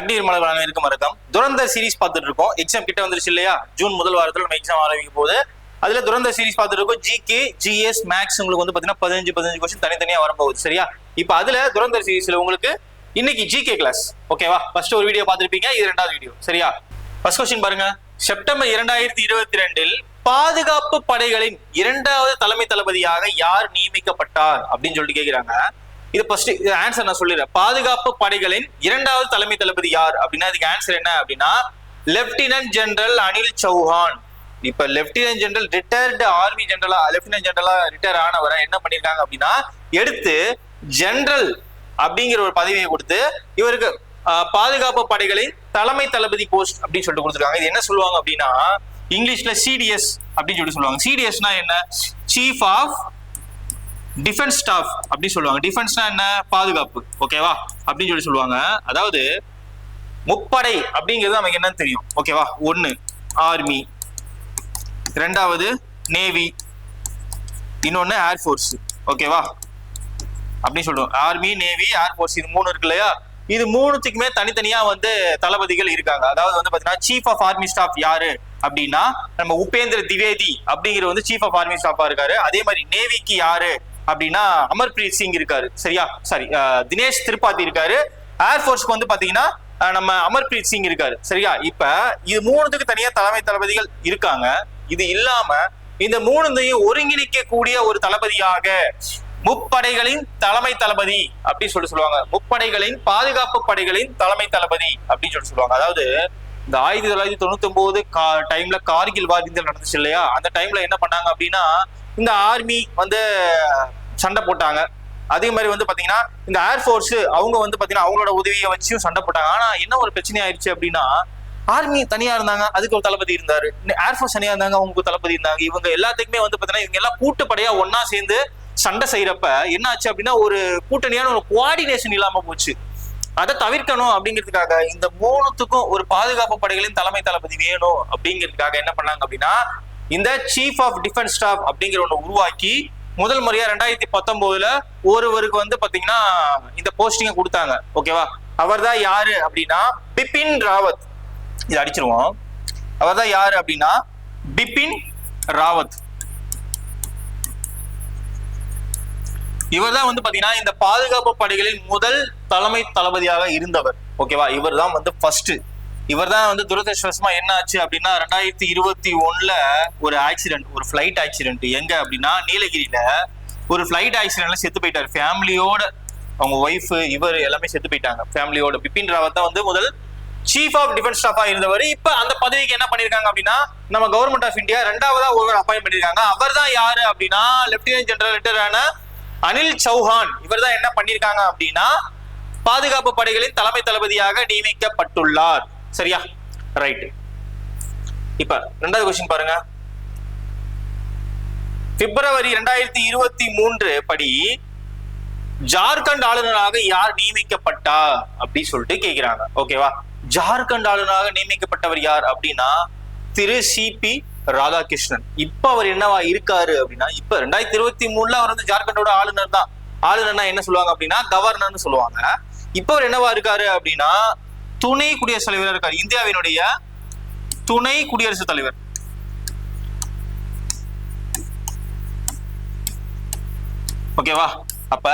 கண்ணீர் மலர் இருக்கும் மறக்கம் துரந்தர் சீரிஸ் பார்த்துட்டு இருக்கோம். எக்ஸாம் கிட்ட வந்துருச்சு இல்லையா? ஜூன் முதல் வாரத்தில் நம்ம எக்ஸாம் ஆரம்பிக்கும் போது அதுல துரந்தர் சீரிஸ் பார்த்துட்டு இருக்கோம். ஜிகே, ஜிஎஸ், மேக்ஸ் உங்களுக்கு வந்து பாத்தீங்கன்னா 15 கொஸ்டின் தனித்தனியா வரப்போகுது. சரியா? இப்ப அதுல துரந்தர் சீரிஸ்ல உங்களுக்கு இன்னைக்கு ஜிகே கிளாஸ். ஓகேவா? ஃபர்ஸ்ட் ஒரு வீடியோ பார்த்திருப்பீங்க, இது ரெண்டாவது வீடியோ. சரியா? ஃபர்ஸ்ட் கொஸ்டின் பாருங்க. செப்டம்பர் 2022 பாதுகாப்பு படைகளின் 2வது தலைமை தளபதியாக யார் நியமிக்கப்பட்டார் அப்படின்னு சொல்லிட்டு கேக்குறாங்க. இது ஃபர்ஸ்ட் ஆன்சர் நான் சொல்லிடுறேன். பாதுகாப்பு படைகளின் 2வது தலைமை தளபதி யார் அப்படின்னா இதுக்கு ஆன்சர் என்ன அப்படின்னா லெப்டினன்ட் ஜெனரல் அனில் சௌஹான். இப்ப லெப்டினன்ட் ஜெனரல் ரிட்டையர்டு ஆர்மி ஜெனரலா லெப்டினன்ட் ஜெனரலா ரிட்டையர் ஆனவரை என்ன பண்ணிருக்காங்க அப்படின்னா எடுத்து ஜெனரல் அப்படிங்கிற ஒரு பதவியை கொடுத்து இவருக்கு பாதுகாப்பு படைகளின் தலைமை தளபதி போஸ்ட் அப்படின்னு சொல்லிட்டு கொடுத்துருக்காங்க. இது என்ன சொல்லுவாங்க அப்படின்னா இங்கிலீஷ்ல சிடிஎஸ் அப்படின்னு சொல்லிட்டு சொல்லுவாங்க. சிடிஎஸ்னா என்ன? சீஃப் ஆஃப் டிஃபென்ஸ் ஸ்டாஃப் அப்படின்னு சொல்லுவாங்க. டிஃபென்ஸ்னா என்ன? பாதுகாப்பு. ஓகேவா? அப்படின்னு சொல்லி சொல்லுவாங்க. அதாவது முப்படை அப்படிங்கிறது நமக்கு என்னன்னு தெரியும். ஓகேவா? 1 ஆர்மி, 2வது நேவி, இன்னொன்னு ஏர்ஃபோர்ஸ். ஓகேவா? அப்படின்னு சொல்றோம். ஆர்மி, நேவி, ஏர்ஃபோர்ஸ் இது 3 இருக்கு இல்லையா? இது 3த்துக்குமே தனித்தனியா வந்து தளபதிகள் இருக்காங்க. அதாவது வந்து பாத்தீங்கன்னா சீஃப் ஆஃப் ஆர்மி ஸ்டாஃப் யாரு அப்படின்னா நம்ம உபேந்திர திவேதி அப்படிங்கிற வந்து சீஃப் ஆஃப் ஆர்மி ஸ்டாஃபா இருக்காரு. அதே மாதிரி நேவிக்கு யாரு அப்படின்னா அமர்பிரீத் சிங் இருக்காரு. சரியா? சாரி, தினேஷ் திரிபாதி இருக்காரு. ஏர்ஃபோர்ஸ்க்கு வந்து பாத்தீங்கன்னா நம்ம அமர்பிரீத் சிங் இருக்காரு. சரியா? இப்ப இது 3த்துக்கு தனியா தலைமை தளபதிகள் இருக்காங்க. இது இல்லாம இந்த 3த்தையும் ஒருங்கிணைக்க கூடிய ஒரு தளபதியாக முப்படைகளின் தலைமை தளபதி அப்படின்னு சொல்லுவாங்க. முப்படைகளின் பாதுகாப்பு படைகளின் தலைமை தளபதி அப்படின்னு சொல்லுவாங்க. அதாவது இந்த 1999 டைம்ல கார்கில் வார் நடந்துச்சு இல்லையா? அந்த டைம்ல என்ன பண்ணாங்க அப்படின்னா இந்த ஆர்மி வந்து சண்டை போட்டாங்க. அதே மாதிரி வந்து பாத்தீங்கன்னா இந்த ஏர்ஃபோர்ஸ் அவங்க வந்து பாத்தீங்கன்னா அவங்களோட உதவியை வச்சும் சண்டை போட்டாங்க. ஆனா என்ன ஒரு பிரச்சனை ஆயிடுச்சு அப்படின்னா ஆர்மி தனியா இருந்தாங்க, அதுக்கு ஒரு தளபதி இருந்தாரு. ஏர்ஃபோர்ஸ் தனியா இருந்தாங்க, அவங்களுக்கு தளபதி இருந்தாங்க. இவங்க எல்லாத்துக்குமே வந்து பாத்தீங்கன்னா இவங்க எல்லாம் கூட்டுப்படையா ஒன்னா சேர்ந்து சண்டை செய்யறப்ப என்ன ஆச்சு அப்படின்னா ஒரு கூட்டணியான ஒரு கோஆர்டினேஷன் இல்லாம போச்சு. அதை தவிர்க்கணும் அப்படிங்கிறதுக்காக இந்த 3த்துக்கும் ஒரு பாதுகாப்பு படைகளின் தலைமை தளபதி வேணும் அப்படிங்கிறதுக்காக என்ன பண்ணாங்க அப்படின்னா இந்த சீஃப் ஆஃப் டிஃபென்ஸ் ஸ்டாஃப் அப்படிங்கிற ஒண்ணு உருவாக்கி முதல் முறையா 2019 ஒருவருக்கு வந்து பாத்தீங்கன்னா இந்த போஸ்டிங்க கொடுத்தாங்க. ஓகேவா? அவர் தான் யாரு அப்படின்னா பிபின் ராவத். இது அடிச்சிருவோம். அவர் தான் யாரு அப்படின்னா பிபின் ராவத். இவர் தான் வந்து பாத்தீங்கன்னா இந்த பாதுகாப்பு படைகளின் முதல் தலைமை தளபதியாக இருந்தவர். ஓகேவா? இவர் தான் வந்து ஃபர்ஸ்ட். இவர் தான் வந்து துரதிருஷ்டவசமா என்ன ஆச்சு அப்படின்னா 2021 ஒரு ஆக்சிடென்ட், ஒரு ஃபிளைட் ஆக்சிடென்ட். எங்க அப்படின்னா நீலகிரியில ஒரு ஃபிளைட் ஆக்சிடென்ட்ல செத்து போயிட்டாரு ஃபேமிலியோட. அவங்க ஒய்ஃப் இவர் எல்லாமே செத்து போயிட்டாங்க ஃபேமிலியோட. பிபின் ராவத் தான் வந்து முதல் சீஃப் ஆஃப் டிஃபென்ஸ் ஸ்டாஃபா இருந்தவர். இப்ப அந்த பதவிக்கு என்ன பண்ணிருக்காங்க அப்படின்னா நம்ம கவர்மெண்ட் ஆஃப் இந்தியா 2வதா ஒருவர் அப்பாயிண்ட் பண்ணிருக்காங்க. அவர் தான் யாரு அப்படின்னா லெப்டினன்ட் ஜெனரல் ரிட்டையர் ஆன அனில் சௌஹான். இவர் தான் என்ன பண்ணிருக்காங்க அப்படின்னா பாதுகாப்பு படைகளின் தலைமை தளபதியாக நியமிக்கப்பட்டுள்ளார். சரியா? ரைட். இப்ப 2வது கொஸ்டின் பாருங்க. பிப்ரவரி 2023 படி ஜார்க்கண்ட் ஆளுநராக யார் நியமிக்கப்பட்டார் அப்படி சொல்லிட்டு கேக்குறாங்க. ஓகேவா? ஜார்க்கண்ட் ஆளுநராக நியமிக்கப்பட்டவர் யார் அப்படின்னா திரு சிபி ராதாகிருஷ்ணன். இப்ப அவர் என்னவா இருக்காரு அப்படின்னா இப்ப 2023 அவர் வந்து ஜார்க்கண்டோட ஆளுநர் தான். ஆளுநர்னா என்ன சொல்லுவாங்க அப்படின்னா கவர்னர்னு சொல்லுவாங்க. இப்ப அவர் என்னவா இருக்காரு அப்படின்னா துணை குடியரசுத் தலைவராக இருக்காரு. இந்தியாவினுடைய துணை குடியரசுத் தலைவர். ஓகேவா? அப்ப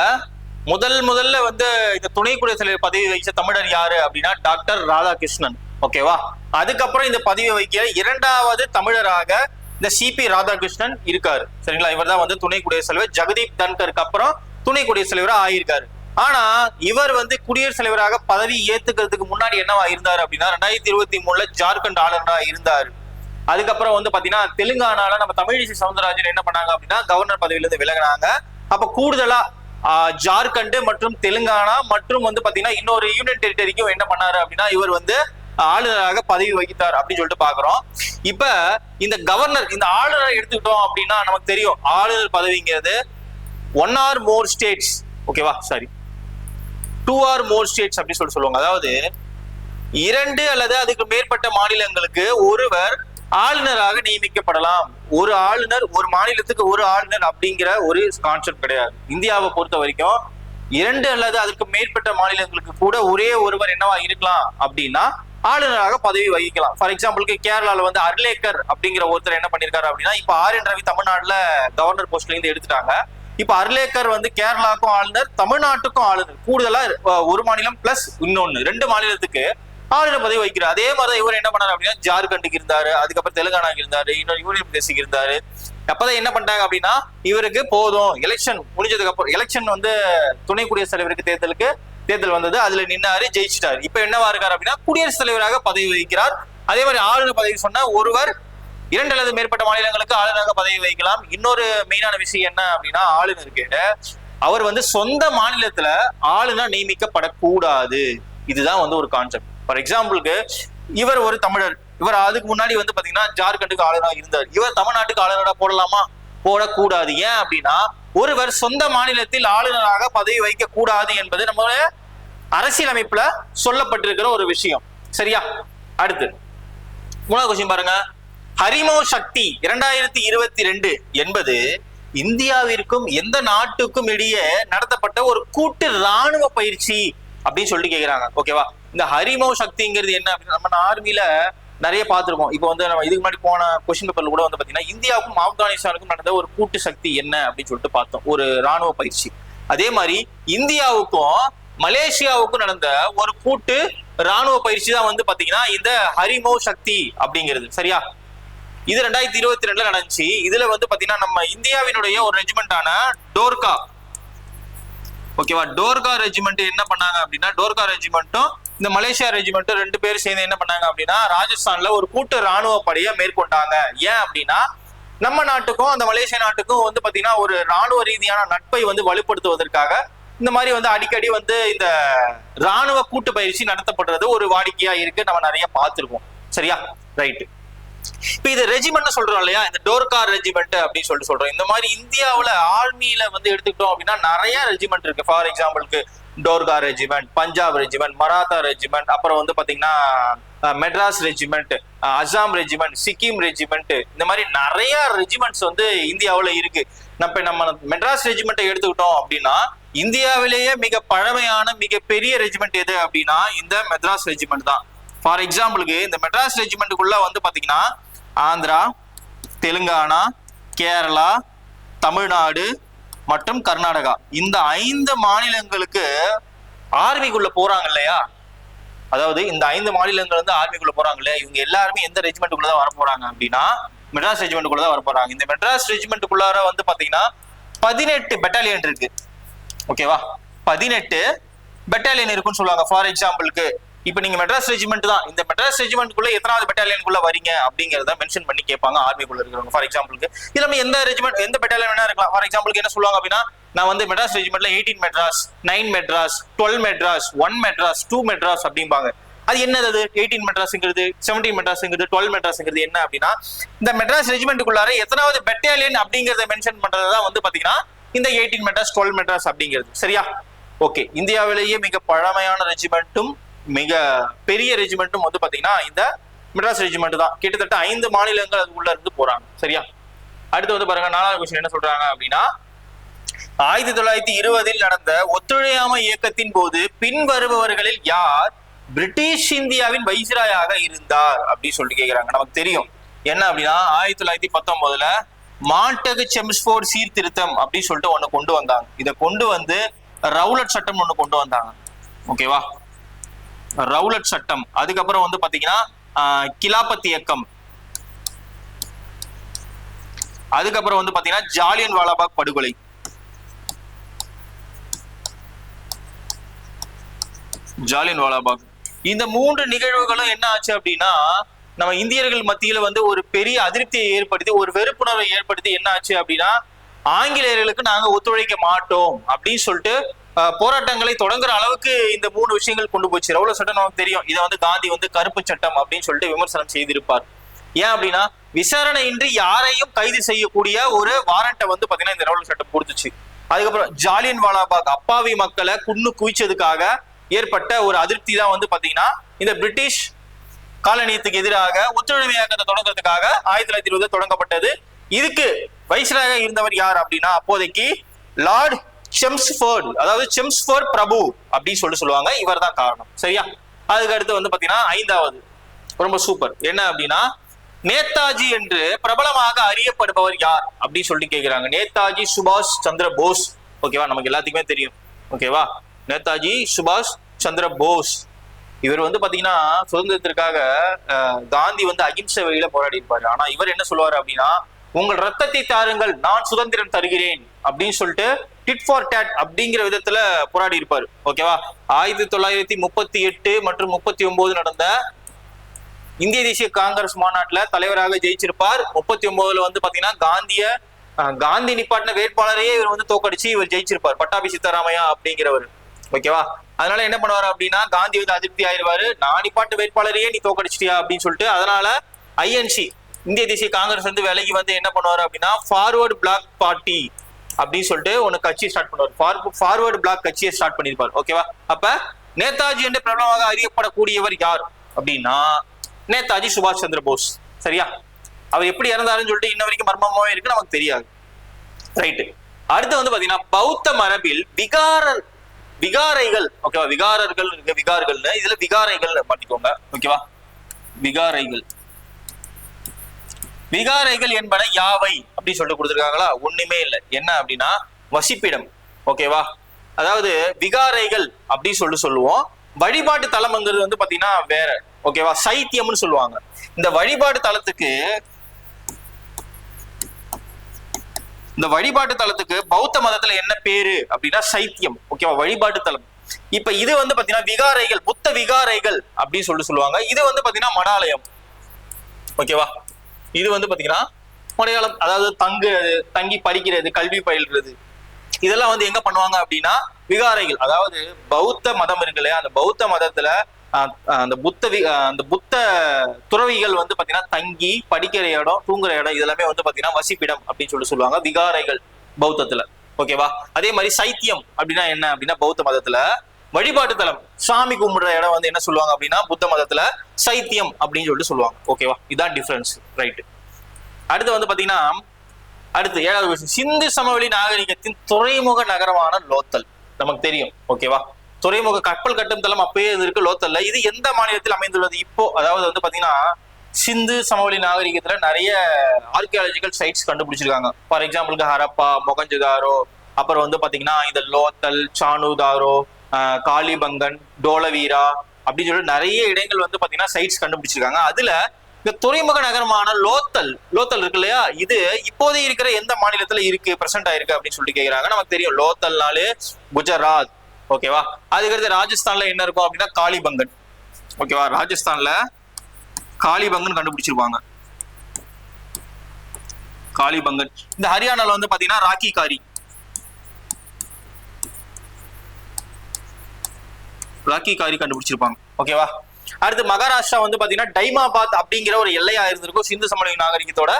முதல்ல வந்து இந்த துணை குடியரசுத் தலைவர் பதவி வகிச்ச தமிழர் யாரு அப்படின்னா டாக்டர் ராதாகிருஷ்ணன். ஓகேவா? அதுக்கப்புறம் இந்த பதவி வகிக்கிற 2வது தமிழராக இந்த சிபி ராதாகிருஷ்ணன் இருக்காரு. சரிங்களா? இவர் தான் வந்து துணை குடியரசுத் தலைவர். ஜெகதீப் தன்கருக்கு அப்புறம் துணை குடியரசுத் தலைவராக ஆயிருக்காரு. ஆனா இவர் வந்து குடியரசுத் தலைவராக பதவி ஏத்துக்கிறதுக்கு முன்னாடி என்னவா இருந்தாரு அப்படின்னா 2023 ஜார்க்கண்ட் ஆளுநராக இருந்தாரு. அதுக்கப்புறம் வந்து பாத்தீங்கன்னா தெலுங்கானால நம்ம தமிழிசை சவுந்தரராஜன் என்ன பண்ணாங்க அப்படின்னா கவர்னர் பதவியில இருந்து விலகினாங்க. அப்ப கூடுதலா ஜார்க்கண்ட் மற்றும் தெலுங்கானா மற்றும் வந்து பாத்தீங்கன்னா இன்னொரு யூனியன் டெரிட்டரிக்கும் என்ன பண்ணாரு அப்படின்னா இவர் வந்து ஆளுநராக பதவி வகித்தார் அப்படின்னு சொல்லிட்டு பாக்குறோம். இப்ப இந்த கவர்னர் இந்த ஆளுநரை எடுத்துக்கிட்டோம் அப்படின்னா நமக்கு தெரியும் ஆளுநர் பதவிங்கிறது 1 or more states. ஓகேவா? சாரி 2 or more states அப்படின்னு சொல்லுவாங்க. அதாவது 2 அல்லது அதுக்கு மேற்பட்ட மாநிலங்களுக்கு ஒருவர் ஆளுநராக நியமிக்கப்படலாம். ஒரு ஆளுநர் ஒரு மாநிலத்துக்கு ஒரு ஆளுநர் அப்படிங்கிற ஒரு கான்செப்ட் கிடையாது. இந்தியாவை பொறுத்த வரைக்கும் 2 அல்லது அதற்கு மேற்பட்ட மாநிலங்களுக்கு கூட ஒரே ஒருவர் என்னவா இருக்கலாம் அப்படின்னா ஆளுநராக பதவி வகிக்கலாம். ஃபார் எக்ஸாம்பிளுக்கு கேரளால வந்து அர்லேக்கர் அப்படிங்கிற ஒருத்தர் என்ன பண்ணிருக்காரு அப்படின்னா, இப்ப ஆர்.என். ரவி தமிழ்நாட்டுல கவர்னர் போஸ்ட்ல இருந்து எடுத்துட்டாங்க. இப்ப அர்லேக்கர் வந்து கேரளாவுக்கும் ஆளுநர், தமிழ்நாட்டுக்கும் ஆளுநர், கூடுதலா ஒரு மாநிலம் பிளஸ் இன்னொன்னு 2 மாநிலத்துக்கு ஆளுநர் பதவி வகிக்கிறார். அதே மாதிரிதான் இவர் என்ன பண்ணாரு அப்படின்னா, ஜார்க்கண்டுக்கு இருந்தாரு, அதுக்கப்புறம் தெலுங்கானாக்கு இருந்தாரு, இன்னொரு யூனியன் பிரதேசத்துக்கு இருந்தாரு. அப்பதான் என்ன பண்ணிட்டாங்க அப்படின்னா, இவருக்கு போதும், எலெக்ஷன் முடிஞ்சதுக்கு அப்புறம், எலெக்ஷன் வந்து துணை குடியரசுத் தலைவருக்கு தேர்தல் வந்தது, அதுல நின்னாரு, ஜெயிச்சிட்டாரு. இப்ப என்னவா இருக்காரு அப்படின்னா, குடியரசுத் தலைவராக பதவி வகிக்கிறார். அதே மாதிரி ஆளுநர் பதவி சொன்னா ஒருவர் 2 அல்லது மேற்பட்ட மாநிலங்களுக்கு ஆளுநராக பதவி வகிக்கலாம். இன்னொரு மெயினான விஷயம் என்ன அப்படின்னா, ஆளுநருக்கு அவர் வந்து சொந்த மாநிலத்துல ஆளுநர் நியமிக்கப்படக்கூடாது. இதுதான் வந்து ஒரு கான்செப்ட். ஃபார் எக்ஸாம்பிளுக்கு இவர் ஒரு தமிழர், இவர் அதுக்கு முன்னாடி வந்து பாத்தீங்கன்னா ஜார்க்கண்டுக்கு ஆளுநராக இருந்தார். இவர் தமிழ்நாட்டுக்கு ஆளுநராக போடலாமா? போடக்கூடாது. ஏன் அப்படின்னா, ஒருவர் சொந்த மாநிலத்தில் ஆளுநராக பதவி வைக்க கூடாது என்பது நம்ம அரசியலமைப்புல சொல்லப்பட்டிருக்கிற ஒரு விஷயம். சரியா? அடுத்து 3வது கொஸ்டின் பாருங்க. ஹரிமோ சக்தி 2022 என்பது இந்தியாவிற்கும் எந்த நாட்டுக்கும் இடையே நடத்தப்பட்ட ஒரு கூட்டு ராணுவ பயிற்சி அப்படின்னு சொல்லிட்டு கேக்குறாங்க. ஓகேவா? இந்த ஹரிமோ சக்திங்கிறது என்ன அப்படின்னா, நம்ம ஆர்மில நிறைய பார்த்திருக்கோம். இப்போ வந்து நம்ம இதுக்கு முன்னாடி போன கொஸ்டின் பேப்பர்ல கூட வந்து பாத்தீங்கன்னா, இந்தியாவுக்கும் ஆப்கானிஸ்தானுக்கும் நடந்த ஒரு கூட்டு சக்தி என்ன அப்படின்னு சொல்லிட்டு பார்த்தோம், ஒரு ராணுவ பயிற்சி. அதே மாதிரி இந்தியாவுக்கும் மலேசியாவுக்கும் நடந்த ஒரு கூட்டு ராணுவ பயிற்சி தான் வந்து பாத்தீங்கன்னா இந்த ஹரிமோ சக்தி அப்படிங்கிறது. சரியா? இது 2022 நடந்துச்சு. இதுல வந்து பாத்தீங்கன்னா நம்ம இந்தியாவினுடைய ஒரு ரெஜிமெண்டான டோர்கா, ஓகேவா, டோர்கா ரெஜிமெண்ட் என்ன பண்ணாங்க அப்படின்னா, டோர்கா ரெஜிமெண்ட்டும் இந்த மலேசியா ரெஜிமெண்ட்டும் 2 பேரும் சேர்ந்து என்ன பண்ணாங்க அப்படின்னா, ராஜஸ்தான்ல ஒரு கூட்டு ராணுவ படையை மேற்கொண்டாங்க. ஏன் அப்படின்னா, நம்ம நாட்டுக்கும் அந்த மலேசியா நாட்டுக்கும் வந்து பாத்தீங்கன்னா ஒரு ராணுவ ரீதியான நட்பை வந்து வலுப்படுத்துவதற்காக இந்த மாதிரி வந்து அடிக்கடி வந்து இந்த ராணுவ கூட்டு பயிற்சி நடத்தப்படுறது ஒரு வாடிக்கையா இருக்கு. நம்ம நிறைய பார்த்திருக்கோம். சரியா? ரைட். இப்ப இது ரெஜிமெண்ட் சொல்றோம் இல்லையா, இந்த டோர்கா ரெஜிமெண்ட் அப்படின்னு சொல்லிட்டு சொல்றோம். இந்த மாதிரி இந்தியாவுல ஆர்மியில வந்து எடுத்துக்கிட்டோம் அப்படின்னா நிறைய ரெஜிமெண்ட் இருக்கு. ஃபார் எக்ஸாம்பிளுக்கு டோர்கா regiment, Punjab regiment, Maratha regiment, அப்புறம் வந்து பாத்தீங்கன்னா Madras regiment, Assam regiment, Sikkim regiment, இந்த மாதிரி நிறைய ரெஜிமெண்ட்ஸ் வந்து இந்தியாவுல இருக்கு. நம்ம மெட்ராஸ் ரெஜிமெண்ட்டை எடுத்துக்கிட்டோம் அப்படின்னா, இந்தியாவிலேயே மிக பழமையான மிக பெரிய ரெஜிமெண்ட் எது அப்படின்னா இந்த மெட்ராஸ் ரெஜிமெண்ட் தான். ஃபார் எக்ஸாம்பிளுக்கு இந்த மெட்ராஸ் ரெஜிமெண்ட்டுக்குள்ள வந்து பாத்தீங்கன்னா ஆந்திரா, தெலுங்கானா, கேரளா, தமிழ்நாடு மற்றும் கர்நாடகா, இந்த 5 மாநிலங்களுக்கு ஆர்மிக்குள்ள போறாங்க இல்லையா, அதாவது இந்த 5 மாநிலங்கள் வந்து ஆர்மிக்குள்ள போறாங்க இல்லையா, இவங்க எல்லாருமே எந்த ரெஜிமெண்ட்டுக்குள்ள தான் வர போறாங்க அப்படின்னா மெட்ராஸ் ரெஜிமெண்ட்டுக்குள்ள தான் வர போறாங்க. இந்த மெட்ராஸ் ரெஜிமெண்ட்டுக்குள்ளார வந்து பாத்தீங்கன்னா 18 பெட்டாலியன் இருக்கு. ஓகேவா? 18 பெட்டாலியன் இருக்குன்னு சொல்லுவாங்க. ஃபார் எக்ஸாம்பிளுக்கு இப்ப நீங்க மெட்ராஸ் ரெஜிமெண்ட் தான், இந்த மெட்ராஸ் ரெஜிமெண்ட்குள்ள எத்தனாவது பெட்டாலியனுக்குள்ள வரீங்க அப்படிங்கறத மென்ஷன் பண்ணி கேட்பாங்க ஆர்மிக்குள்ள இருக்கிறவங்க. ஃபார் எக்ஸாம்பிளுக்கு இதுல எந்த ரெஜிமெண்ட் எந்த பெட்டாலியன் வேணா இருக்கலாம். ஃபார் எக்ஸாம்பிளுக்கு என்ன சொல்லுவாங்க அப்படின்னா, நான் வந்து மெட்ராஸ் ரெஜிமெண்ட்ல 18 மெட்ராஸ், 9 மெட்ராஸ், 12 மெட்ராஸ், 1 மெட்ராஸ், 2 மெட்ராஸ் அப்படிம்பாங்க. அது என்னது? 18 மெட்ராஸ்ங்கிறது, 17 மெட்ராஸ்ங்கிறது, 12 மெட்ராஸ்ங்கிறது என்ன அப்படின்னா, இந்த மெட்ராஸ் ரெஜிமெண்ட்டுக்குள்ளார எத்தனாவது பெட்டாலியன் அப்படிங்கறத மென்ஷன் பண்றதுதான் வந்து பாத்தீங்கன்னா இந்த 18 மெட்ராஸ், 12 மெட்ராஸ் அப்படிங்கிறது. சரியா? ஓகே. இந்தியாவிலேயே மிக பழமையான ரெஜிமெண்ட்டும் மிக பெரிய ரெஜிமெண்ட்டும் வந்து பாத்தீங்கன்னா இந்த மெட்ராஸ் ரெஜிமெண்ட் தான். கிட்டத்தட்ட 5 மாநிலங்கள் அது உள்ள இருந்து போறாங்க. சரியா? அடுத்து வந்து பாருங்க, 4வது கொஸ்டின் என்ன சொல்றாங்க அப்படின்னா, 1920 நடந்த ஒத்துழையாமை இயக்கத்தின் போது பின் வருபவர்களில் யார் பிரிட்டிஷ் இந்தியாவின் வைசிராயாக இருந்தார் அப்படின்னு சொல்லிட்டு கேக்குறாங்க. நமக்கு தெரியும் என்ன அப்படின்னா, 1919 மாண்டகு செம்ஸ்போர்ட் சீர்திருத்தம் அப்படின்னு சொல்லிட்டு ஒண்ணு கொண்டு வந்தாங்க. இதை கொண்டு வந்து ரவுலட் சட்டம் ஒண்ணு கொண்டு வந்தாங்க. ஓகேவா? ரவுலட் சட்டம். அதுக்கப்புறம் வந்து பாத்தீங்கன்னா கிலாபத் இயக்கம், அதுக்கப்புறம் வந்து பாத்தீங்கன்னா ஜாலியன் வாலாபாக் படுகொலை, ஜாலியன் வாலாபாக். இந்த 3 நிகழ்வுகளும் என்ன ஆச்சு அப்படின்னா, நம்ம இந்தியர்கள் மத்தியில வந்து ஒரு பெரிய அதிருப்தியை ஏற்படுத்தி, ஒரு வெறுப்புணர்வை ஏற்படுத்தி என்ன ஆச்சு அப்படின்னா, ஆங்கிலேயர்களுக்கு நாங்க ஒத்துழைக்க மாட்டோம் அப்படின்னு சொல்லிட்டு போராட்டங்களை தொடங்குற அளவுக்கு இந்த 3 விஷயங்கள் கொண்டு போச்சு. ரவுலட் சட்டம் நமக்கு தெரியும். இதை வந்து காந்தி வந்து கருப்பு சட்டம் அப்படின்னு சொல்லிட்டு விமர்சனம் செய்திருப்பார். ஏன் அப்படின்னா, விசாரணையின்றி யாரையும் கைது செய்யக்கூடிய ஒரு வாரண்டை வந்து பாத்தீங்கன்னா இந்த ரவுலட் சட்டம் கொடுத்துச்சு. அதுக்கப்புறம் ஜாலியன் வாலாபாக் அப்பாவி மக்களை குவிச்சதுக்காக ஏற்பட்ட ஒரு அதிருப்தி தான் வந்து பாத்தீங்கன்னா இந்த பிரிட்டிஷ் காலனியத்துக்கு எதிராக ஒத்துழைமை இயக்கத்தை தொடங்குறதுக்காக 1920 தொடங்கப்பட்டது. இதுக்கு வைஸ்ராயாக இருந்தவர் யார் அப்படின்னா, அப்போதைக்கு லார்ட் செம்ஸ்ஃபோர்ட், அதாவது செம்ஸ்ஃபோர்ட் பிரபு அப்படின்னு சொல்லுவாங்க. இவர் தான் காரணம். சரியா? அதுக்கு அடுத்து வந்து பாத்தீங்கன்னா 5வது ரொம்ப சூப்பர் என்ன அப்படின்னா, நேதாஜி என்று பிரபலமாக அறியப்படுபவர் யார் அப்படின்னு சொல்லிட்டு கேக்குறாங்க. நேதாஜி சுபாஷ் சந்திர போஸ். ஓகேவா? நமக்கு எல்லாத்துக்குமே தெரியும். ஓகேவா? நேதாஜி சுபாஷ் சந்திர போஸ். இவர் வந்து பாத்தீங்கன்னா சுதந்திரத்திற்காக காந்தி வந்து அகிம்சை வழியில போராடி இருப்பாரு. ஆனா இவர் என்ன சொல்லுவாரு அப்படின்னா, உங்கள் ரத்தத்தை தாருங்கள், நான் சுதந்திரம் தருகிறேன் அப்படின்னு சொல்லிட்டு டிட் ஃபார் டேட் அப்படிங்கிற விதத்துல போராடி இருப்பாரு. ஓகேவா? 1938 மற்றும் 39 நடந்த இந்திய தேசிய காங்கிரஸ் மாநாட்டுல தலைவராக ஜெயிச்சிருப்பார். 39ல வந்து பாத்தீங்கன்னா காந்தி நிப்பாட்டின வேட்பாளரையே இவர் வந்து தோக்கடிச்சு இவர் ஜெயிச்சிருப்பார், பட்டாபி சித்தராமையா அப்படிங்கிறவர். ஓகேவா? அதனால என்ன பண்ணுவாரு அப்படின்னா, காந்தி வந்து அதிருப்தி ஆயிடுவாரு, நான் நிப்பாட்டு வேட்பாளரையே நீ தோக்கடிச்சிட்டியா அப்படின்னு சொல்லிட்டு. அதனால ஐஎன்சி இந்திய தேசிய காங்கிரஸ் வந்து விலகி வந்து என்ன பண்ணுவாரு அப்படின்னா, ஃபார்வர்டு பிளாக் பார்ட்டி அப்படின்னு சொல்லிட்டு ஒன்னு கட்சி ஸ்டார்ட் பண்ணுவார். ஃபார்வர்டு பிளாக் கட்சியை ஸ்டார்ட் பண்ணிருப்பார். ஓகேவா? அப்ப நேதாஜி என்று பிரபலமாக அறியப்படக்கூடியவர் யார் அப்படின்னா நேதாஜி சுபாஷ் சந்திர போஸ். சரியா? அவர் எப்படி இறந்தாருன்னு சொல்லிட்டு இன்ன வரைக்கும் மர்மமாவே இருக்கு, நமக்கு தெரியாது. ரைட்டு. அடுத்து வந்து பாத்தீங்கன்னா பௌத்த மரபில் விகாரைகள். ஓகேவா? விகாரர்கள் இருக்கு, விகார்கள்னு இதுல விகாரைகள் மாட்டிக்கோங்க. ஓகேவா? விகாரைகள் என்பன யாவை அப்படி சொல்லிட்டு கொடுத்துருக்காங்களா? ஒண்ணுமே இல்லை. என்ன அப்படின்னா வசிப்பிடம். ஓகேவா? அதாவது விகாரைகள் அப்படி சொல்லுவோம். வழிபாட்டு தலம்ங்கிறது வந்து பாத்தீங்கன்னா வேற. ஓகேவா? சைத்தியம்னு சொல்லுவாங்க. இந்த வழிபாட்டு தலத்துக்கு பௌத்த மதத்துல என்ன பேரு அப்படின்னா சைத்தியம். ஓகேவா? வழிபாட்டு தலம். இப்ப இது வந்து பாத்தீங்கன்னா விகாரைகள், புத்த விகாரைகள் அப்படின்னு சொல்லுவாங்க. இது வந்து பாத்தீங்கன்னா மடாலயம். ஓகேவா? இது வந்து பாத்தீங்கன்னா மலையாளம், அதாவது தங்கி படிக்கிறது, கல்வி பயில்றது, இதெல்லாம் வந்து எங்க பண்ணுவாங்க அப்படின்னா விகாரைகள். அதாவது பௌத்த மதம் இருக்கு இல்லையா, அந்த பௌத்த மதத்துல அந்த புத்த துறவிகள் வந்து பாத்தீங்கன்னா தங்கி படிக்கிற இடம், தூங்குற இடம், இதெல்லாமே வந்து பாத்தீங்கன்னா வசிப்பிடம் அப்படின்னு சொல்லுவாங்க விகாரைகள் பௌத்தத்துல. ஓகேவா? அதே மாதிரி சைத்தியம் அப்படின்னா என்ன அப்படின்னா பௌத்த மதத்துல வழிபாட்டு தலம், சாமி கும்பிடுற இடம் வந்து என்ன சொல்லுவாங்க அப்படின்னா புத்த மதத்துல சைத்தியம் அப்படின்னு சொல்லிட்டு சொல்லுவாங்க. ஓகேவா? இதான் டிஃபரன்ஸ். ரைட். அடுத்து வந்து பாத்தீங்கன்னா அடுத்து 7வது விஷயம், சிந்து சமவெளி நாகரிகத்தின் துறைமுக நகரமான லோத்தல். நமக்கு தெரியும். ஓகேவா? துறைமுக கப்பல் கட்டும் தளம் அப்பயே இருக்கு லோத்தல்ல. இது எந்த மாநிலத்தில் அமைந்துள்ளது இப்போ? அதாவது வந்து பாத்தீங்கன்னா சிந்து சமவெளி நாகரிகத்துல நிறைய ஆர்கியாலஜிக்கல் சைட்ஸ் கண்டுபிடிச்சிருக்காங்க. ஃபார் எக்ஸாம்பிளுக்கு ஹரப்பா, மொகஞ்சதாரோ, அப்புறம் வந்து பாத்தீங்கன்னா இந்த லோத்தல், சானுதாரோ, காளிபங்கன், டோலவீரா அப்படின்னு சொல்லிட்டு நிறைய இடங்கள் வந்து பாத்தீங்கன்னா சைட்ஸ் கண்டுபிடிச்சிருக்காங்க. அதுல இந்த துறைமுக நகரமான லோத்தல் இருக்கு இல்லையா, இது இப்போதே இருக்கிற எந்த மாநிலத்துல இருக்கு, பிரசன்ட் ஆயிருக்கு அப்படின்னு சொல்லிட்டு கேக்குறாங்க. நமக்கு தெரியும் லோத்தல்னாலே குஜராத். ஓகேவா? அதுக்கடுத்து ராஜஸ்தான்ல என்ன இருக்கும் அப்படின்னா காளிபங்கன். ஓகேவா? ராஜஸ்தான்ல காளிபங்கன் கண்டுபிடிச்சிருப்பாங்க. காளிபங்கன். இந்த ஹரியானால வந்து பாத்தீங்கன்னா ராக்கி காரி கண்டுபிடிச்சிருப்பாங்க. ஓகேவா? அடுத்து மகாராஷ்டிரா வந்து பாத்தீங்கன்னா டைமாபாத் அப்படிங்கிற ஒரு எல்லையா இருந்திருக்கும், சிந்து சமவெளி நாகரிகத்தோட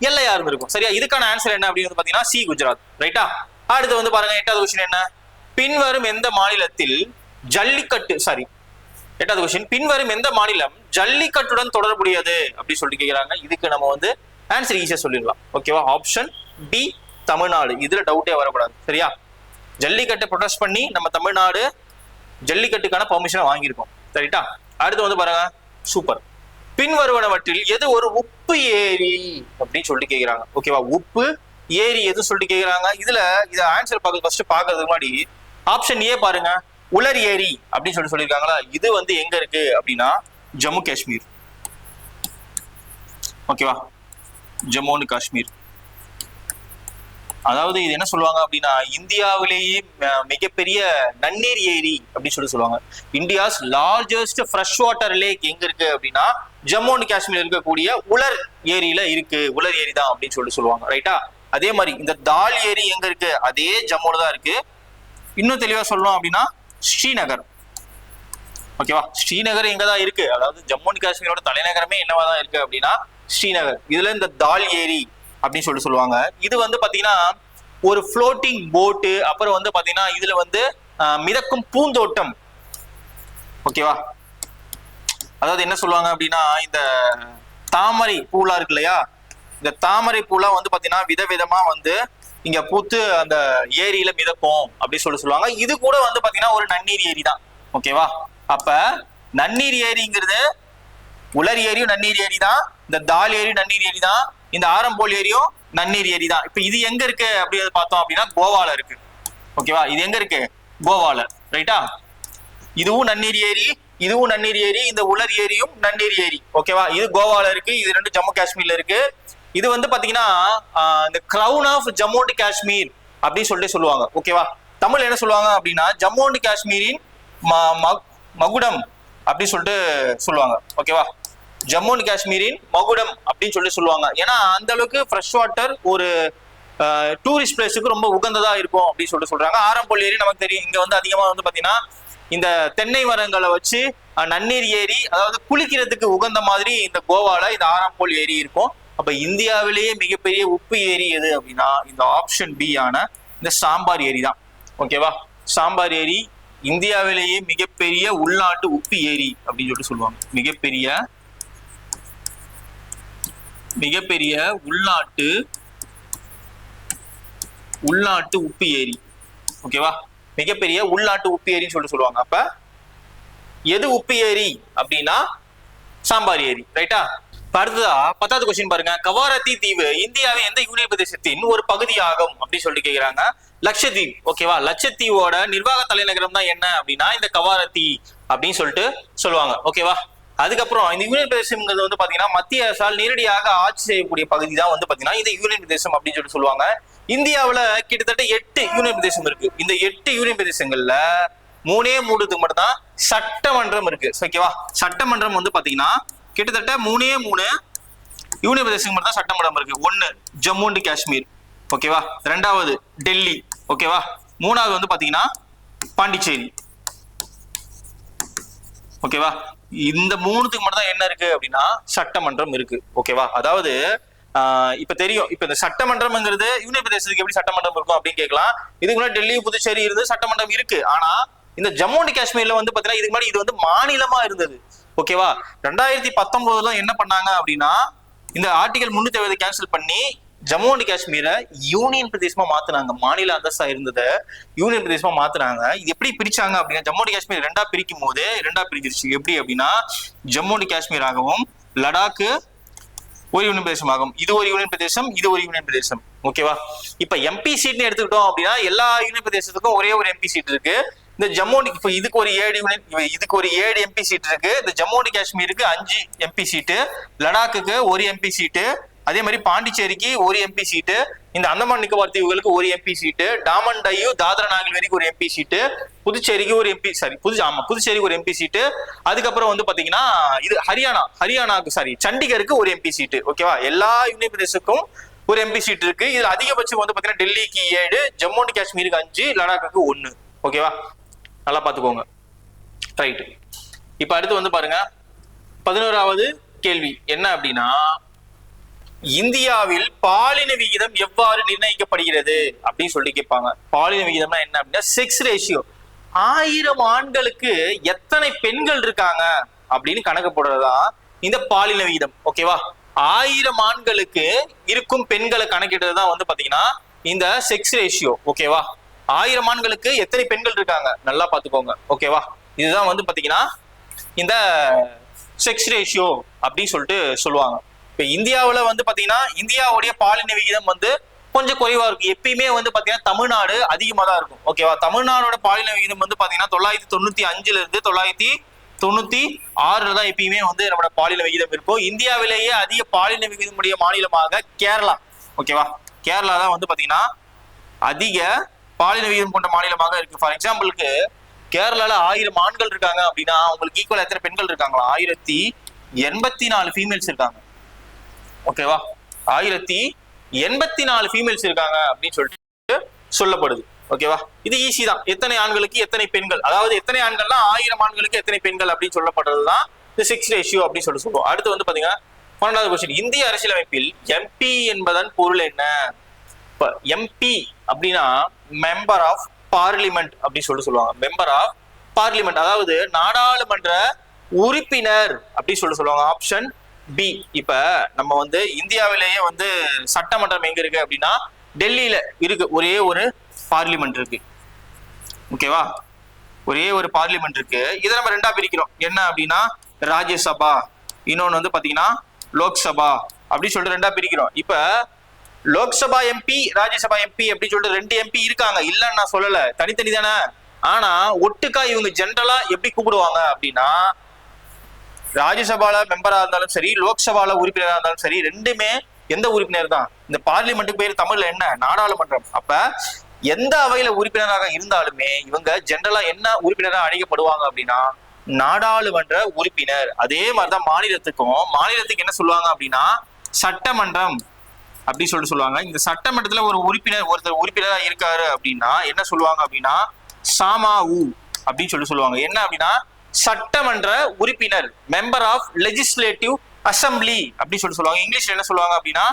எல்லையா இருந்திருக்கும். சரியா? இதுக்கான ஆன்சர் என்ன அப்படின்னு பாத்தீங்கன்னா சி, குஜராத். ரைட்டா? அடுத்து வந்து பாருங்க 8வது கொஸ்டின் என்ன, பின்வரும் எந்த மாநிலத்தில் ஜல்லிக்கட்டு, சாரி 8வது கொஸ்டின், பின்வரும் எந்த மாநிலம் ஜல்லிக்கட்டுடன் தொடர்புடையது அப்படி சொல்லிட்டு கேக்குறாங்க. இதுக்கு நம்ம வந்து ஆன்சர் ஈஸியா சொல்லிடலாம். ஓகேவா? Option B Tamil Nadu. இதுல டவுட்டே வரக்கூடாது. சரியா? ஜல்லிக்கட்டை ப்ரொடெஸ்ட் பண்ணி நம்ம தமிழ்நாடு ஜல்லிக்கட்டுக்கான பெர்மிஷனை வாங்கியிருக்கோம். சரிட்டா? அடுத்து வந்து பாருங்க சூப்பர், பின்வருவனவற்றில் எது ஒரு உப்பு ஏரி அப்படின்னு சொல்லிட்டு கேக்குறாங்க. ஓகேவா? உப்பு ஏரி எது சொல்லிட்டு கேக்குறாங்க. இதுல இத ஆன்சர் ஃபர்ஸ்ட் பாக்குறதுக்கு முன்னாடி ஆப்ஷன் ஏ பாருங்க, உலர் ஏரி அப்படின்னு சொல்லியிருக்காங்களா. இது வந்து எங்க இருக்கு அப்படின்னா ஜம்மு காஷ்மீர். ஓகேவா? ஜம்மு அண்ட் காஷ்மீர். அதாவது இது என்ன சொல்லுவாங்க அப்படின்னா இந்தியாவிலேயே மிகப்பெரிய நன்னீர் ஏரி அப்படின்னு சொல்லுவாங்க. India's largest fresh water lakh எங்க இருக்கு அப்படின்னா ஜம்மு அண்ட் காஷ்மீர் இருக்கக்கூடிய உலர் ஏரியில இருக்கு. உலர் ஏரி தான் அப்படின்னு சொல்லுவாங்க. ரைட்டா? அதே மாதிரி இந்த தால் ஏரி எங்க இருக்கு, அதே ஜம்முல தான் இருக்கு. இன்னும் தெளிவா சொல்லணும் அப்படின்னா ஸ்ரீநகர். ஓகேவா? ஸ்ரீநகர் எங்கதான் இருக்கு, அதாவது ஜம்மு அண்ட் காஷ்மீரோட தலைநகரமே என்னவாதான் இருக்கு அப்படின்னா ஸ்ரீநகர். இதுல இந்த தால் ஏரி அப்படின்னு சொல்லுவாங்க. இது வந்து பாத்தீங்கன்னா ஒரு ஃப்ளோட்டிங் போட்டு, அப்புறம் வந்து பாத்தீங்கன்னா இதுல வந்து மிதக்கும் பூந்தோட்டம். ஓகேவா? அதாவது என்ன சொல்லுவாங்க அப்படின்னா இந்த தாமரை பூலா இருக்கு இல்லையா, இந்த தாமரை பூலாம் வந்து பாத்தீங்கன்னா விதவிதமா வந்து இங்க பூத்து அந்த ஏரியில மிதக்கும் அப்படின்னு சொல்லுவாங்க. இது கூட வந்து பாத்தீங்கன்னா ஒரு நன்னீர் ஏரி தான். ஓகேவா? அப்ப நன்னீர் ஏரிங்கிறது உலர் ஏரியும் நன்னீர் ஏரி தான், இந்த தால் ஏரி நன்னீர் ஏரி தான், இந்த ஆரம்போல் ஏரியும் நன்னீர் ஏரி தான். இப்ப இது எங்க இருக்கு அப்படின்னு பார்த்தோம் அப்படின்னா கோவால இருக்கு. ஓகேவா? இது எங்க இருக்கு? கோவால. ரைட்டா? இதுவும் நன்னீர் ஏரி, இதுவும் நன்னீர் ஏரி, இந்த உலர் ஏரியும் நன்னீர் ஏரி. ஓகேவா? இது கோவால இருக்கு, இது ரெண்டு ஜம்மு காஷ்மீர்ல இருக்கு. இது வந்து பாத்தீங்கன்னா இந்த crown of Jammu and Kashmir அப்படின்னு சொல்லிட்டு சொல்லுவாங்க. ஓகேவா? தமிழ் என்ன சொல்லுவாங்க அப்படின்னா ஜம்மு அண்ட் காஷ்மீரின் மகுடம் அப்படின்னு சொல்லிட்டு சொல்லுவாங்க. ஓகேவா? ஜம்மு அண்ட் காஷ்மீரின் மகுடம் அப்படின்னு சொல்லிட்டு சொல்லுவாங்க. ஏன்னா அந்த அளவுக்கு ஃப்ரெஷ் வாட்டர் ஒரு டூரிஸ்ட் பிளேஸுக்கு ரொம்ப உகந்ததா இருக்கும் அப்படின்னு சொல்லிட்டு சொல்றாங்க. ஆரம்போல் ஏரி நமக்கு தெரியும், இங்க வந்து அதிகமா வந்து பாத்தீங்கன்னா இந்த தென்னை மரங்களை வச்சு நன்னீர் ஏரி, அதாவது குளிக்கிறதுக்கு உகந்த மாதிரி இந்த கோவால இந்த ஆரம்போல் ஏரி இருக்கும். அப்ப இந்தியாவிலேயே மிகப்பெரிய உப்பு ஏரி எது அப்படின்னா இந்த ஆப்ஷன் பி ஆன இந்த சாம்பார் ஏரி தான். ஓகேவா? சாம்பார் ஏரி இந்தியாவிலேயே மிகப்பெரிய உள்நாட்டு உப்பு ஏரி அப்படின்னு சொல்லிட்டு சொல்லுவாங்க. மிகப்பெரிய உள்நாட்டு உப்பு ஏரி. ஓகேவா? மிகப்பெரிய உள்நாட்டு உப்பு ஏரின்னு சொல்லிட்டு சொல்லுவாங்க. அப்ப எது உப்பு ஏரி அப்படின்னா சாம்பார் ஏரி. ரைட்டா? அடுத்ததா 10வது கொஸ்டின் பாருங்க. கவாரத்தி தீவு இந்தியாவின் எந்த யூனியன் பிரதேசத்தின் ஒரு பகுதியாகும் அப்படின்னு சொல்லிட்டு கேக்குறாங்க. லட்சத்தீவு. ஓகேவா? லட்சத்தீவோட நிர்வாக தலைநகரம் தான் என்ன அப்படின்னா இந்த கவாரத்தி அப்படின்னு சொல்லிட்டு சொல்லுவாங்க. ஓகேவா? அதுக்கப்புறம் இந்த யூனியன் பிரதேசம்ங்கிறது வந்து பாத்தீங்கன்னா மத்திய அரசால் நேரடியாக ஆட்சி செய்யக்கூடிய பகுதி தான் வந்து பாத்தீங்கன்னா இந்த யூனியன் பிரதேசம் அப்படின்னு சொல்லிட்டு சொல்லுவாங்க. இந்தியாவுல கிட்டத்தட்ட 8 யூனியன் பிரதேசம் இருக்கு. இந்த 8 யூனியன் பிரதேசங்கள்ல 3 மட்டும் தான் சட்டமன்றம் இருக்கு. ஓகேவா? சட்டமன்றம் வந்து பாத்தீங்கன்னா கிட்டத்தட்ட 3 யூனியன் பிரதேசம் மட்டும் தான் சட்டமன்றம் இருக்கு. 1 ஜம்மு அண்ட் காஷ்மீர். ஓகேவா? 2வது டெல்லி. ஓகேவா? 3வது வந்து பாத்தீங்கன்னா பாண்டிச்சேரி. ஓகேவா? இந்த 3த்துக்கு மட்டும் தான் என்ன இருக்கு அப்படின்னா சட்டமன்றம் இருக்கு. ஓகேவா? அதாவது இப்ப தெரியும், இப்ப இந்த சட்டமன்றம்ங்கிறது யூனியன் பிரதேசத்துக்கு எப்படி சட்டமன்றம் இருக்கும் அப்படின்னு கேட்கலாம். இதுக்கு முன்னாடி டெல்லி புதுச்சேரி இருந்து சட்டமன்றம் இருக்கு. ஆனா இந்த ஜம்மு அண்ட் காஷ்மீர்ல வந்து பாத்தீங்கன்னா இதுக்கு முன்னாடி இது வந்து மாநிலமா இருந்தது. ஓகேவா? 2019 என்ன பண்ணாங்க அப்படின்னா இந்த ஆர்டிகல் 370 கேன்சல் பண்ணி ஜம்மு அண்ட் காஷ்மீரை யூனியன் பிரதேசமா மாத்தினாங்க. மாநில அந்தஸ்தா இருந்ததை யூனியன் பிரதேசமா மாத்தினாங்க. இது எப்படி பிரிச்சாங்க அப்படின்னா ஜம்மு அண்ட் காஷ்மீர் ரெண்டா பிரிச்சிருச்சு. எப்படி அப்படின்னா ஜம்மு அண்ட் காஷ்மீர் ஆகவும் லடாக்கு ஒரு யூனியன் பிரதேசம் ஆகும். இது ஒரு யூனியன் பிரதேசம், இது ஒரு யூனியன் பிரதேசம். ஓகேவா? இப்ப எம்பி சீட்னு எடுத்துக்கிட்டோம் அப்படின்னா எல்லா யூனியன் பிரதேசத்துக்கும் ஒரே ஒரு எம்பி சீட் இருக்கு. இந்த ஜம்மு இப்ப இதுக்கு ஒரு 7 எம்பி சீட் இருக்கு. இந்த ஜம்மு அண்ட் காஷ்மீருக்கு 5 எம்பி சீட்டு, லடாக்குக்கு 1 எம்பி சீட்டு, அதே மாதிரி பாண்டிச்சேரிக்கு 1 எம்பி சீட்டு, இந்த அந்தமான் நிக்கோபார் தீவுகளுக்கு 1 எம்பி சீட்டு, டாமன் டையூ தாத்ரா நாகல் ஹவேலிக்கு 1 எம்பி சீட்டு, புதுச்சேரிக்கு ஒரு எம்பி புதுச்சேரிக்கு 1 எம்பி சீட்டு. அதுக்கப்புறம் வந்து பாத்தீங்கன்னா இது ஹரியானாக்கு சண்டிகருக்கு 1 எம்பி சீட்டு. ஓகேவா? எல்லா யூனியன் பிரதேசத்துக்கும் 1 எம்பி சீட் இருக்கு. இதுல அதிகபட்சம் வந்து பாத்தீங்கன்னா டெல்லிக்கு 7, ஜம்மு அண்ட் காஷ்மீருக்கு 5, லடாக்குக்கு 1. ஓகேவா? நல்லா பாத்துக்கோங்க. ரைட். இப்ப அடுத்து வந்து பாருங்க 11வது கேள்வி என்ன அப்படின்னா இந்தியாவில் பாலின விகிதம் எவ்வாறு நிர்ணயிக்கப்படுகிறது அப்படின்னு சொல்லி கேட்பாங்க. பாலின விகிதம்னா என்ன அப்படின்னா செக்ஸ் ரேஷியோ. 1000 ஆண்களுக்கு எத்தனை பெண்கள் இருக்காங்க அப்படின்னு கணக்கு போடுறதா இந்த பாலின விகிதம். ஓகேவா? 1000 ஆண்களுக்கு இருக்கும் பெண்களை கணக்கிடுறதுதான் வந்து பாத்தீங்கன்னா இந்த செக்ஸ் ரேஷியோ. ஓகேவா? 1000 ஆண்களுக்கு எத்தனை பெண்கள் இருக்காங்க நல்லா பாத்துக்கோங்க. ஓகேவா? இதுதான் வந்து பாத்தீங்கன்னா இந்த செக்ஸ் ரேஷியோ அப்படின்னு சொல்லிட்டு சொல்லுவாங்க. இப்ப இந்தியாவுல வந்து பாத்தீங்கன்னா இந்தியாவுடைய பாலின விகிதம் வந்து கொஞ்சம் குறைவா இருக்கும். எப்பயுமே வந்து பாத்தீங்கன்னா தமிழ்நாடு அதிகமா தான் இருக்கும். ஓகேவா? தமிழ்நாடோட பாலின விகிதம் வந்து பாத்தீங்கன்னா 995 இருந்து 996 தான் எப்பயுமே வந்து நம்மளோட பாலின விகிதம் இருக்கும். இந்தியாவிலேயே அதிக பாலின விகிதம் உடைய மாநிலமாக கேரளா. ஓகேவா? கேரளா தான் வந்து பாத்தீங்கன்னா அதிக பாலின விகிதம் கொண்ட மாநிலமாக இருக்கு. ஃபார் எக்ஸாம்பிளுக்கு கேரளால 1000 ஆண்கள் இருக்காங்க அப்படின்னா அவங்களுக்கு ஈக்குவல் எத்தனை பெண்கள் இருக்காங்களா? 1084 ஃபீமேல்ஸ் இருக்காங்க. ஓகேவா? 1084 ஃபீமேல்ஸ் இருக்காங்க அப்படின்னு சொல்லிட்டு சொல்லப்படுது. ஓகேவா? இது ஈஸி தான். எத்தனை ஆண்களுக்கு எத்தனை பெண்கள், அதாவது எத்தனை ஆண்கள்னா 1000 ஆண்களுக்கு எத்தனை பெண்கள் அப்படின்னு சொல்லப்படுறதுதான் இந்த செக்ஸ் ரேஷியோ அப்படின்னு சொல்லுவோம். அடுத்து வந்து பாத்தீங்கன்னா 12வது கொஸ்டின். இந்திய அரசியலமைப்பில் எம்பி என்பதன் பொருள் என்ன? எம்பி அப்படின்னா மெம்பர் ஆஃப் பார்லிமெண்ட் அப்படின்னு சொல்லுவாங்க. மெம்பர் ஆஃப் பார்லிமெண்ட், அதாவது நாடாளுமன்ற உறுப்பினர் அப்படின்னு சொல்லுவாங்க. Option B. இப்ப நம்ம வந்து இந்தியாவிலேயே வந்து சட்டமன்றம் எங்க இருக்கு அப்படின்னா டெல்லியில இருக்கு ஒரே ஒரு பார்லிமெண்ட் இருக்கு. ஓகேவா, ஒரே ஒரு பார்லிமெண்ட் இருக்கு. இதை நம்ம ரெண்டா பிரிக்கிறோம். என்ன அப்படின்னா ராஜ்யசபா, இன்னொன்னு வந்து பாத்தீங்கன்னா லோக்சபா அப்படின்னு சொல்லிட்டு ரெண்டா பிரிக்கிறோம். இப்ப லோக்சபா எம்பி, ராஜ்யசபா எம்பி அப்படின்னு சொல்லிட்டு 2 எம்பி இருக்காங்க, இல்லன்னு நான் சொல்லல, தனித்தனி தானே. ஆனா ஒட்டுக்கா இவங்க ஜென்ரலா எப்படி கூப்பிடுவாங்க அப்படின்னா, ராஜ்யசபால மெம்பரா இருந்தாலும் சரி, லோக்சபால உறுப்பினரா இருந்தாலும் சரி, ரெண்டுமே எந்த உறுப்பினர் தான். இந்த பார்லிமெண்ட்டுக்கு பேர் தமிழ்ல என்ன, நாடாளுமன்றம். அப்ப எந்த அவையில உறுப்பினராக இருந்தாலுமே இவங்க ஜென்ரலா என்ன உறுப்பினராக அழைக்கப்படுவாங்க அப்படின்னா நாடாளுமன்ற உறுப்பினர். அதே மாதிரிதான் மாநிலத்துக்கு என்ன சொல்லுவாங்க அப்படின்னா சட்டமன்றம் அப்படி சொல்லுவாங்க. இந்த சட்டமன்றத்துல ஒருத்தர் உறுப்பினரா இருக்காரு அப்படின்னா என்ன சொல்லுவாங்க அப்படின்னா சாமாவு அப்படின்னு சொல்லுவாங்க. என்ன அப்படின்னா சட்டமன்ற உறுப்பினர், மெம்பர் ஆஃப் லெஜிஸ்லேட்டிவ் அசம்பிளி அப்படின்னு சொல்லுவாங்க. இங்கிலீஷ்ல என்ன சொல்லுவாங்க அப்படின்னா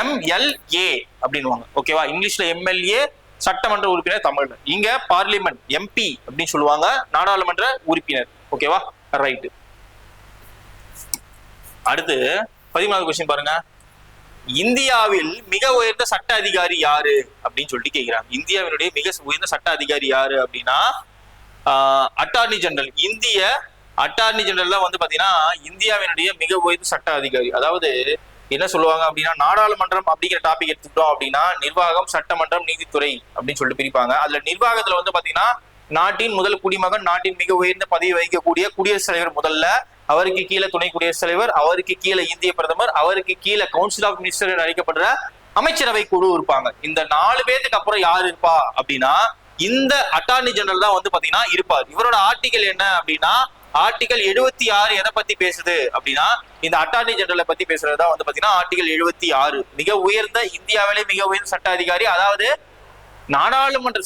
MLA அப்படின்னுவாங்க. ஓகேவா, இங்கிலீஷ்ல MLA சட்டமன்ற உறுப்பினர், தமிழ்ல இங்க பார்லிமெண்ட் MP அப்படின்னு சொல்லுவாங்க, நாடாளுமன்ற உறுப்பினர். ஓகேவா, ரைட். அடுத்து 14வது கொஸ்டின் பாருங்க. இந்தியாவில் மிக உயர்ந்த சட்ட அதிகாரி யாரு அப்படின்னு சொல்லிட்டு கேட்கிறாங்க. இந்தியாவினுடைய மிக உயர்ந்த சட்ட அதிகாரி யாரு அப்படின்னா அட்டார்னி ஜெனரல். இந்திய அட்டார்னி ஜெனரல் தான் வந்து பாத்தீங்கன்னா இந்தியாவினுடைய மிக உயர்ந்த சட்ட அதிகாரி. அதாவது என்ன சொல்லுவாங்க அப்படின்னா நாடாளுமன்றம் அப்படிங்கிற டாபிக் எடுத்துக்கிட்டோம் அப்படின்னா நிர்வாகம், சட்டமன்றம், நீதித்துறை அப்படின்னு சொல்லிட்டு பிரிப்பாங்க. அதுல நிர்வாகத்துல வந்து பாத்தீங்கன்னா நாட்டின் முதல் குடிமகன், நாட்டின் மிக உயர்ந்த பதவி வகிக்கக்கூடிய குடியரசுத் தலைவர் முதல்ல, அவருக்கு கீழே துணை குடியரசுத் தலைவர், அவருக்கு கீழே இந்திய பிரதமர், அவருக்கு கீழே கவுன்சில் ஆஃப் மினிஸ்டர் அழைக்கப்படுற அமைச்சரவை குழு இருப்பாங்க. இந்த 4 பேருக்கு அப்புறம் யாரு இருப்பா அப்படின்னா இந்த அட்டார்னி ஜெனரல் தான் வந்து பாத்தீங்கன்னா இருப்பார். இவரோட ஆர்டிகல் என்ன அப்படின்னா ஆர்டிகல் 76 எதை பத்தி பேசுது அப்படின்னா இந்த அட்டார்னி ஜெனரலை பத்தி பேசுறதுதான் வந்து பாத்தீங்கன்னா ஆர்டிகல் 76. மிக உயர்ந்த, இந்தியாவிலே மிக உயர்ந்த சட்ட அதிகாரி. அதாவது நாடாளுமன்ற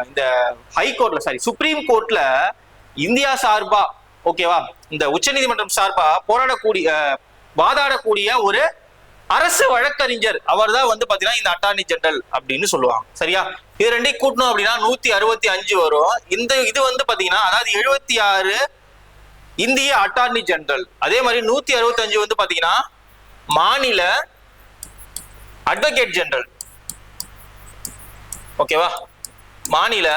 இந்த ஹைகோர்ட்ல சுப்ரீம் கோர்ட்ல இந்தியா சார்பா, ஓகேவா, இந்த உச்ச நீதிமன்றம் சார்பா வாதாடக்கூடிய ஒரு அரசு வழக்கறிஞர் அவர் தான் வந்து பாத்தீங்கன்னா இந்த அட்டார்னி ஜெனரல் அப்படின்னு சொல்லுவாங்க. சரியா, இது ரெண்டையும் கூட்டணும் அப்படின்னா 165 வரும். இது வந்து பாத்தீங்கன்னா அதாவது 76 இந்திய அட்டார்னி ஜெனரல். அதே மாதிரி 165 வந்து பாத்தீங்கன்னா மாநில அட்வொகேட் ஜெனரல். ஓகேவா, மாநில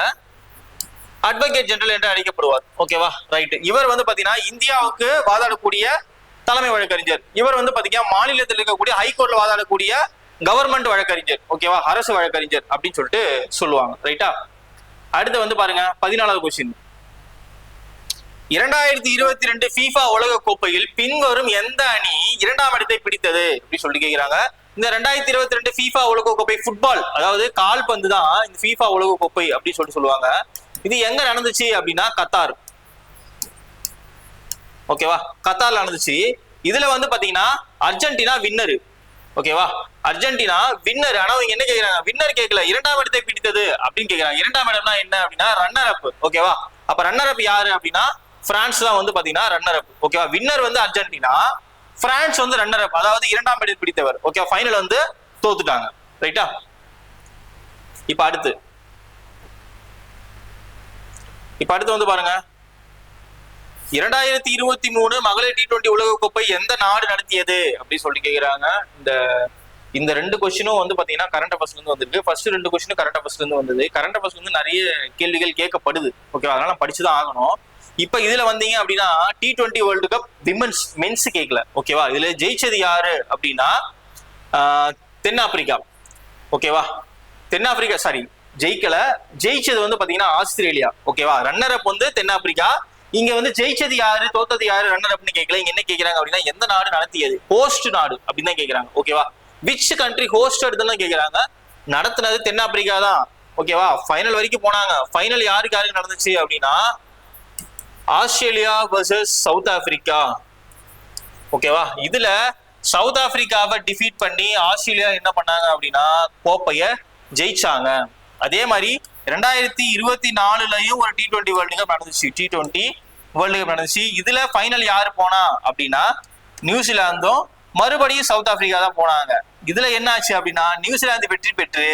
அட்வொகேட் ஜெனரல் என்று அழைக்கப்படுவார். ஓகேவா, ரைட். இவர் வந்து பாத்தீங்கன்னா இந்தியாவுக்கு வாதாடக்கூடிய தலைமை வழக்கறிஞர். இவர் வந்து பாத்தீங்கன்னா மாநிலத்தில் இருக்கக்கூடிய ஹைகோர்ட்ல வாதாடக்கூடிய கவர்மெண்ட் வழக்கறிஞர். ஓகேவா, அரசு வழக்கறிஞர் அப்படின்னு சொல்லிட்டு சொல்லுவாங்க. ரைட்டா. அடுத்து வந்து பாருங்க 14வது கொஸ்டின். 2022 FIFA உலக கோப்பையில் பின்வரும் எந்த அணி 2ஆம் இடத்தை பிடித்தது அப்படின்னு சொல்லி கேட்கிறாங்க. இந்த 2022 FIFA உலக கோப்பை ஃபுட்பால், அதாவது கால்பந்து தான் இந்த FIFA உலக கோப்பை அப்படின்னு சொல்லுவாங்க. இது எங்க நடந்துச்சு அப்படின்னா கத்தார். ஓகேவா, கத்தார்ல நடந்துச்சு. இதுல வந்து பாத்தீங்கன்னா அர்ஜென்டினா வின்னர். ஓகேவா, அர்ஜென்டினா வின்னர். ஆனா இங்க என்ன கேக்குறாங்க, வின்னர் கேட்கல, 2ஆம் இடத்தை பிடித்தது அப்படின்னு கேக்குறாங்க. 2ஆம் இடம்னா என்ன அப்படின்னா ரன்னர் அப். ஓகேவா, அப்ப ரன்னர் அப் யாரு அப்படின்னா பிரான்ஸ் தான் வந்து பாத்தீங்கன்னா ரன்னர் அப். ஓகேவா, வின்னர் வந்து அர்ஜென்டினா, பிரான்ஸ் வந்து ரன்னர் அப், அதாவது 2ஆம் இடத்தை பிடித்தவர். ஓகே, ஃபைனல் வந்து தோத்துட்டாங்க. ரைட்டா. இப்ப அடுத்து வந்து பாருங்க 2023 மகளிர் T20 உலக கோப்பை எந்த நாடு நடத்தியது அப்படின்னு சொல்லி கேக்குறாங்க. இந்த 2 கொஸ்டினும் வந்து பாத்தீங்கன்னா கரண்ட் அஃபேர்ஸ்ல இருந்து வந்திருக்கு. ஃபர்ஸ்ட் 2 கொஸ்டினும் கரண்ட் அஃபேர்ஸ்ல இருந்து வந்தது. கரண்ட் அஃபேர்ஸ்ல இருந்து நிறைய கேள்விகள் கேட்கப்படுது. ஓகேவா, அதனால படிச்சுதான் ஆகணும். இப்ப இதுல வந்தீங்க அப்படின்னா T20 வேர்ல்டு கப் மென்ஸ் கேட்கல. ஓகேவா, இதுல ஜெயிச்சது யாரு அப்படின்னா தென்னாப்பிரிக்கா. ஓகேவா, தென்னாப்பிரிக்கா ஜெயிச்சது வந்து பாத்தீங்கன்னா ஆஸ்திரேலியா. ஓகேவா, ரன்னர் அப் வந்து தென்னாப்பிரிக்கா. இங்க வந்து ஜெயிச்சது யாரு, தோத்தது யாரு, ரன்னர் அப்னு கேட்கல. இங்க என்ன கேக்குறாங்க அப்படின்னா எந்த நாடு நடத்தியது, ஹோஸ்ட் நாடு அப்படின்னு தான் கேக்குறாங்க. ஓகேவா, விச் கண்ட்ரி ஹோஸ்டட் தான் கேக்குறாங்க. நடத்துனது தென்னாப்பிரிக்கா தான். ஓகேவா, ஃபைனல் வரைக்கும் போனாங்க. ஃபைனல் யாருக்கு நடந்துச்சு அப்படின்னா ஆஸ்திரேலியா வர்சஸ் சவுத் ஆப்பிரிக்கா. ஓகேவா, இதுல சவுத் ஆப்பிரிக்காவை டிஃபீட் பண்ணி ஆஸ்திரேலியா என்ன பண்ணாங்க அப்படின்னா கோப்பைய ஜெயிச்சாங்க. அதே மாதிரி 2024லயும் ஒரு T20 வேர்ல்டு கப் நடந்துச்சு. T20 வேர்ல்டு கப் நடந்துச்சு. இதுல ஃபைனல் யாரு போனா அப்படின்னா நியூசிலாந்தும் மறுபடியும் சவுத் ஆப்பிரிக்கா தான் போனாங்க. இதுல என்ன ஆச்சு அப்படின்னா நியூசிலாந்து வெற்றி பெற்று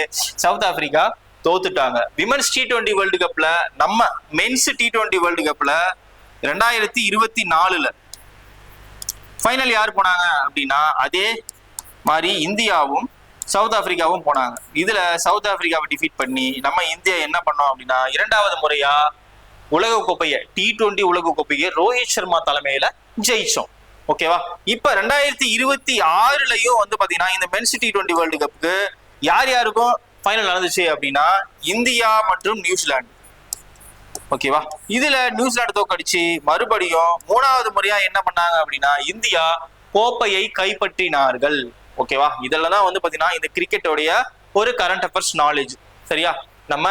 சவுத் ஆப்பிரிக்கா தோத்துட்டாங்க. விமன்ஸ் T20 வேர்ல்டு கப்ல, நம்ம மென்ஸ் T20 வேர்ல்டு கப்ல 2024ல ஃபைனல் யார் போனாங்க அப்படின்னா அதே மாதிரி இந்தியாவும் சவுத் ஆப்பிரிக்காவும் போனாங்க. இதுல சவுத் ஆப்பிரிக்காவை டிஃபீட் பண்ணி நம்ம இந்தியா என்ன பண்ணோம் அப்படின்னா 2வது முறையா உலகக்கோப்பையை T20 உலகக்கோப்பையை ரோஹித் சர்மா தலைமையில ஜெயிச்சோம். ஓகேவா? இப்ப 2026லயும் வந்து பாத்தீங்கன்னா இந்த மென்ஸ் T20 வேர்ல்டு கப்புக்கு யார் யாருக்கும் ஃபைனல் நடந்துச்சு அப்படின்னா இந்தியா மற்றும் நியூசிலாந்து. ஓகேவா? இதுல நியூசிலாந்து தோக்கடிச்சு மறுபடியும் 3வது முறையா என்ன பண்ணாங்க அப்படின்னா இந்தியா கோப்பையை கைப்பற்றினார்கள். ஓகேவா? இதெல்லாம் தான் வந்து பாத்தீங்கன்னா இந்த கிரிக்கெட்டோடைய ஒரு கரண்ட் அஃபேர்ஸ் நாலேஜ். சரியா? நம்ம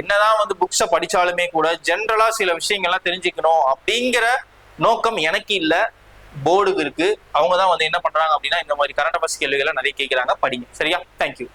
என்னதான் வந்து புக்ஸை படிச்சாலுமே கூட ஜென்ரலா சில விஷயங்கள்லாம் தெரிஞ்சுக்கணும் அப்படிங்கிற நோக்கம் எனக்கு இல்ல, போர்டுக்கு இருக்கு. அவங்க தான் வந்து என்ன பண்றாங்க அப்படின்னா இந்த மாதிரி கரண்ட் அஃபேர்ஸ் கேள்விகளை நிறைய கேட்கிறாங்க, படிங்க. சரியா? தேங்க்யூ.